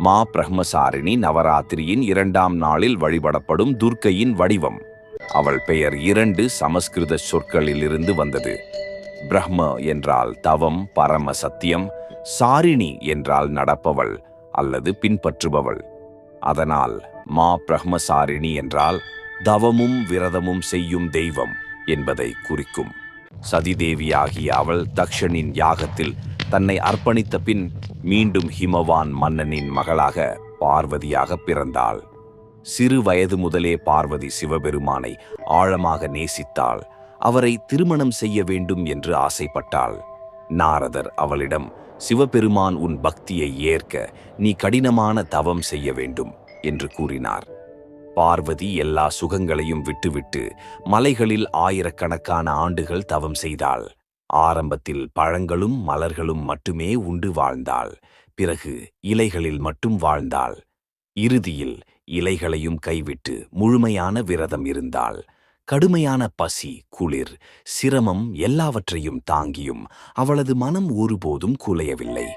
மா பிரம்மசாரிணி நவராத்திரியின் 2ஆம் நாளில் வழிபடப்படும் துர்க்கையின் வடிவம். அவள் பெயர் 2 சமஸ்கிருத சொற்களிலிருந்து வந்தது. பிரம்ம என்றால் தவம், பரம சத்தியம். சாரிணி என்றால் நடப்பவள் அல்லது பின்பற்றுபவள். அதனால் மா பிரம்மசாரிணி என்றால் தவமும் விரதமும் செய்யும் தெய்வம் என்பதை குறிக்கும். சதிதேவியாகிய அவள் தக்ஷனின் யாகத்தில் தன்னை அர்ப்பணித்த பின் மீண்டும் ஹிமவான் மன்னனின் மகளாக பார்வதியாக பிறந்தாள். சிறு வயது முதலே பார்வதி சிவபெருமானை ஆழமாக நேசித்தாள். அவரை திருமணம் செய்ய வேண்டும் என்று ஆசைப்பட்டாள். நாரதர் அவளிடம், சிவபெருமான் உன் பக்தியை ஏற்க நீ கடினமான தவம் செய்ய வேண்டும் என்று கூறினார். பார்வதி எல்லா சுகங்களையும் விட்டுவிட்டு மலைகளில் ஆயிரக்கணக்கான ஆண்டுகள் தவம் செய்தாள். ஆரம்பத்தில் பழங்களும் மலர்களும் மட்டுமே உண்டு வாழ்ந்தாள். பிறகு இலைகளில் மட்டும் வாழ்ந்தாள். இறுதியில் இலைகளையும் கைவிட்டு முழுமையான விரதம் இருந்தாள். கடுமையான பசி, குளிர், சிரமம் எல்லாவற்றையும் தாங்கியும் அவளது மனம் ஒருபோதும் குலையவில்லை.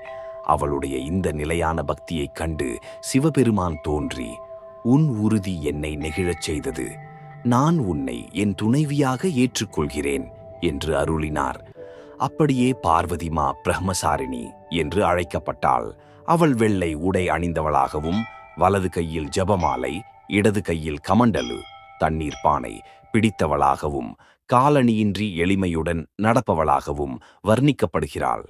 அவளுடைய இந்த நிலையான பக்தியைக் கண்டு சிவபெருமான் தோன்றி, உன் உறுதி என்னை நெகிழச் செய்தது. நான் உன்னை என் துணைவியாக ஏற்றுக்கொள்கிறேன் என்று அருளினார். அப்படியே பார்வதிமா பிரம்மசாரிணி என்று அழைக்கப்பட்டாள். அவள் வெள்ளை உடை அணிந்தவளாகவும், வலது கையில் ஜபமாலை, இடது கையில் கமண்டலு தண்ணீர் பானை பிடித்தவளாகவும், காலணியின்றி எளிமையுடன் நடப்பவளாகவும் வர்ணிக்கப்படுகிறாள்.